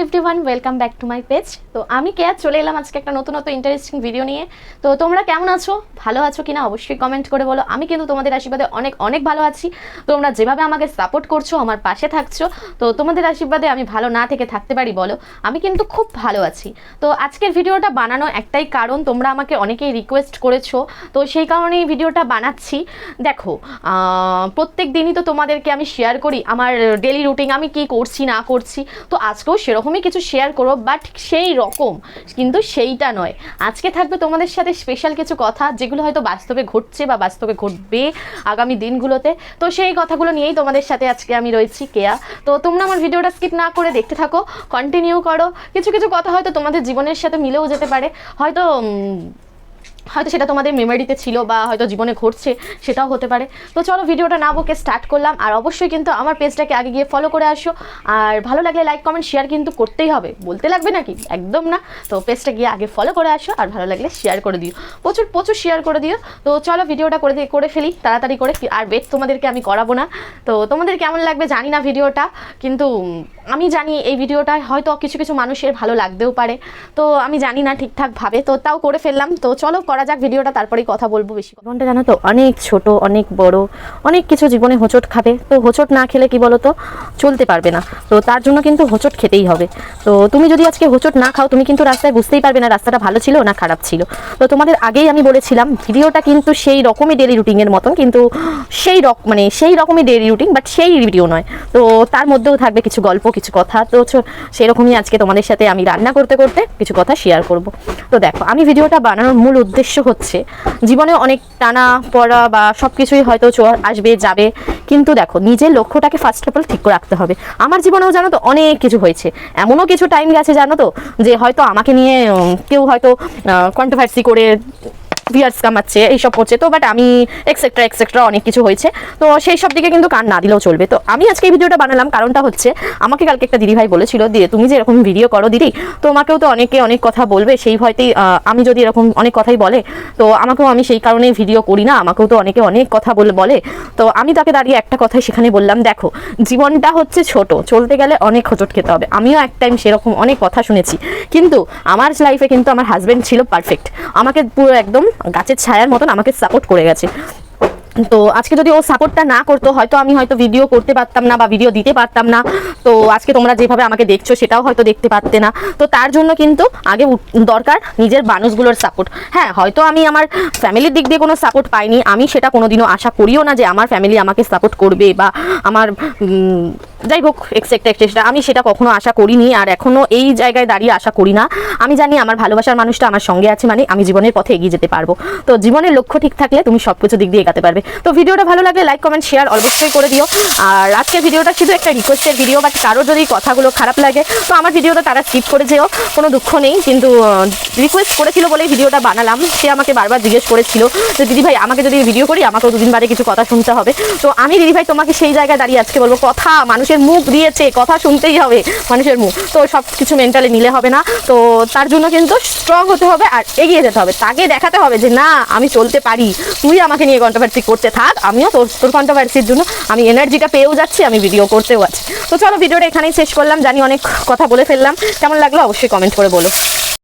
Everyone, welcome back to my page. তো আমি কেয়া চলে এলাম আজকে একটা নতুন ইন্টারেস্টিং ভিডিও নিয়ে। তো তোমরা কেমন আছো, ভালো আছো কিনা অবশ্যই কমেন্ট করে বলো। আমি কিন্তু তোমাদের আশীর্বাদে অনেক অনেক ভালো আছি। তোমরা যেভাবে আমাকে সাপোর্ট করছো, আমার পাশে থাকছো, তো তোমাদের আশীর্বাদে আমি ভালো না থেকে থাকতে পারি বলো? আমি কিন্তু খুব ভালো আছি। তো আজকের ভিডিওটা বানানো একটাই কারণ, তোমরা আমাকে অনেকেই রিকোয়েস্ট করেছো, তো সেই কারণেই ভিডিওটা বানাচ্ছি। দেখো, প্রত্যেক দিনই তো তোমাদেরকে আমি শেয়ার করি আমার ডেলি রুটিন, আমি কি করছি না করছি। তো আজকেও সেরকমই কিছু শেয়ার করো, বাট সেই রকম কিন্তু সেইটা নয়। আজকে থাকবে তোমাদের সাথে স্পেশাল কিছু কথা, যেগুলো হয়তো বাস্তবে ঘটছে বা বাস্তবে ঘটবে আগামী দিনগুলোতে। তো সেই কথাগুলো নিয়েই তোমাদের সাথে আজকে আমি রয়েছি, কেয়া। তো তোমরা আমার ভিডিওটা স্কিপ না করে দেখতে থাকো, কন্টিনিউ করো। কিছু কিছু কথা হয়তো তোমাদের জীবনের সাথে মিলেও যেতে পারে, হয়তো সেটা তোমাদের মেমোরিতে ছিল বা হয়তো জীবনে ঘটছে, সেটাও হতে পারে। তো চলো ভিডিওটা না বকে স্টার্ট করলাম। আর অবশ্যই কিন্তু আমার পেজটাকে আগে গিয়ে ফলো করে আসো, আর ভালো লাগলে লাইক কমেন্ট শেয়ার কিন্তু করতেই হবে, বলতে লাগবে নাকি? একদম না। তো পেজটা গিয়ে আগে ফলো করে আসো, আর ভালো লাগলে শেয়ার করে দিও, প্রচুর প্রচুর শেয়ার করে দিও। তো চলো ভিডিওটা করে ফেলি তাড়াতাড়ি করে, আর ওয়েট তোমাদেরকে আমি করাবো না। তো তোমাদের কেমন লাগবে জানি না ভিডিওটা, কিন্তু আমি জানি এই ভিডিওটা হয়তো কিছু কিছু মানুষের ভালো লাগতেও পারে। তো আমি জানি না ঠিকঠাকভাবে, তো তাও করে ফেললাম। তো চলো করা যাক ভিডিওটা, তারপরেই কথা বলবো। বেশি জীবনটা জানো তো অনেক ছোট, অনেক বড়, অনেক কিছু জীবনে হোঁচট খাবে। তো হোঁচট না খেলে কি বলো তো চলতে পারবে না। তো তার জন্য কিন্তু হোঁচট খেতেই হবে। তো তুমি যদি আজকে হোঁচট না খাও, তুমি কিন্তু রাস্তায় বুঝতেই পারবে না রাস্তাটা ভালো ছিল না খারাপ ছিল। তো তোমাদের আগেই আমি বলেছিলাম ভিডিওটা কিন্তু সেই রকমই ডেলি রুটিনের মতন, কিন্তু সেই রকমই ডেলি রুটিন, বাট সেই ভিডিও নয়। তো তার মধ্যেও থাকবে কিছু গল্প, কিছু কথা। তো সেরকমই আজকে তোমাদের সাথে আমি রান্না করতে করতে কিছু কথা শেয়ার করব। তো দেখো, আমি ভিডিওটা বানানোর মূল উদ্দেশ্য হচ্ছে, জীবনে অনেক টানা পড়া বা সব কিছুই হয়তো আসবে যাবে, কিন্তু দেখো নিজের লক্ষ্যটাকে ফার্স্ট অফ অল ঠিক করে রাখতে হবে। আমার জীবনেও জানো তো অনেক কিছু হয়েছে, এমনও কিছু টাইম গেছে জানো তো, যে হয়তো আমাকে নিয়ে কেউ হয়তো কন্ট্রোভার্সি করে ভিউয়ার্স কামাচ্ছে, এইসব করছে। তো বাট আমি এক্সেট্রা অনেক কিছু হয়েছে, তো সেই সব দিকে কিন্তু কান না দিলেও চলবে। তো আমি আজকে এই ভিডিওটা বানালাম, কারণটা হচ্ছে আমাকে কালকে একটা দিদিভাই বলেছিল, দিয়ে তুমি যে এরকম ভিডিও করো দিদি, তোমাকেও তো অনেকে অনেক কথা বলবে, সেই ভয়তেই আমি যদি এরকম অনেক কথাই বলে, তো আমাকেও আমি সেই কারণেই ভিডিও করি না, আমাকেও তো অনেকে অনেক কথা বলে। তো আমি তাকে দাঁড়িয়ে একটা কথাই সেখানে বললাম, দেখো জীবনটা হচ্ছে ছোট, চলতে গেলে অনেক হোঁচট খেতে হবে। আমিও এক টাইম সেরকম অনেক কথা শুনেছি, কিন্তু আমার লাইফে কিন্তু আমার হাজব্যান্ড ছিল পারফেক্ট, আমাকে পুরো একদম গাছের ছায়ার মতন আমাকে সাপোর্ট করে গেছে। তো আজকে যদি ও সাপোর্টটা না করতো, হয়তো আমি ভিডিও করতে পারতাম না বা ভিডিও দিতে পারতাম না। তো আজকে তোমরা যেভাবে আমাকে দেখছো সেটাও হয়তো দেখতে পারতে না। তো তার জন্য কিন্তু আগে দরকার নিজের মানুষগুলোর সাপোর্ট। হ্যাঁ, হয়তো আমি আমার ফ্যামিলির দিক দিয়ে কোনো সাপোর্ট পাইনি, আমি সেটা কোনোদিনও আশা করিও না যে আমার ফ্যামিলি আমাকে সাপোর্ট করবে, বা আমার যাই হোক এক্সেট্রা, আমি সেটা কখনো আশা করিনি, আর এখনও এই জায়গায় দাঁড়িয়ে আশা করি না। আমি জানি আমার ভালোবাসার মানুষটা আমার সঙ্গে আছে, মানে আমি জীবনের পথে এগিয়ে যেতে পারবো। তো জীবনের লক্ষ্য ঠিক থাকলে তুমি সব কিছু দিক দিয়ে এগাতে পারবে। তো ভিডিওটা ভালো লাগলে লাইক কমেন্ট শেয়ার অবশ্যই করে দিও। আর আজকের ভিডিওটা শুধু একটা রিকোয়েস্টের ভিডিও, বাট কারোর যদি কথাগুলো খারাপ লাগে তো আমার ভিডিওটা তারা স্কিপ করে যেও, কোনো দুঃখ নেই। কিন্তু রিকোয়েস্ট করেছিল বলেই ভিডিওটা বানালাম। সে আমাকে বারবার জিজ্ঞেস করেছিল যে দিদি ভাই আমাকে যদি ভিডিও করি আমাকেও দুদিন বাদে কিছু কথা শুনতে হবে। তো আমি দিদি ভাই তোমাকে সেই জায়গায় দাঁড়িয়ে আজকে বলবো, কথা মানুষের মুখ দিয়েছে, কথা শুনতেই হবে মানুষের মুখ। তো সব কিছু মেন্টালি নিলে হবে না। তো তার জন্য কিন্তু স্ট্রং হতে হবে আর এগিয়ে যেতে হবে। তাকে দেখাতে হবে যে না আমি চলতে পারি, তুই আমাকে নিয়ে কন্ট্রোভার্সি করতে থাক, আমিও তোর কন্ট্রোভার্সির জন্য আমি এনার্জিটা পেয়েও যাচ্ছি, আমি ভিডিও করতেও আছি। তো চলো ভিডিওটা এখানেই শেষ করলাম, জানি অনেক কথা বলে ফেললাম, কেমন লাগলো অবশ্যই কমেন্ট করে বলো।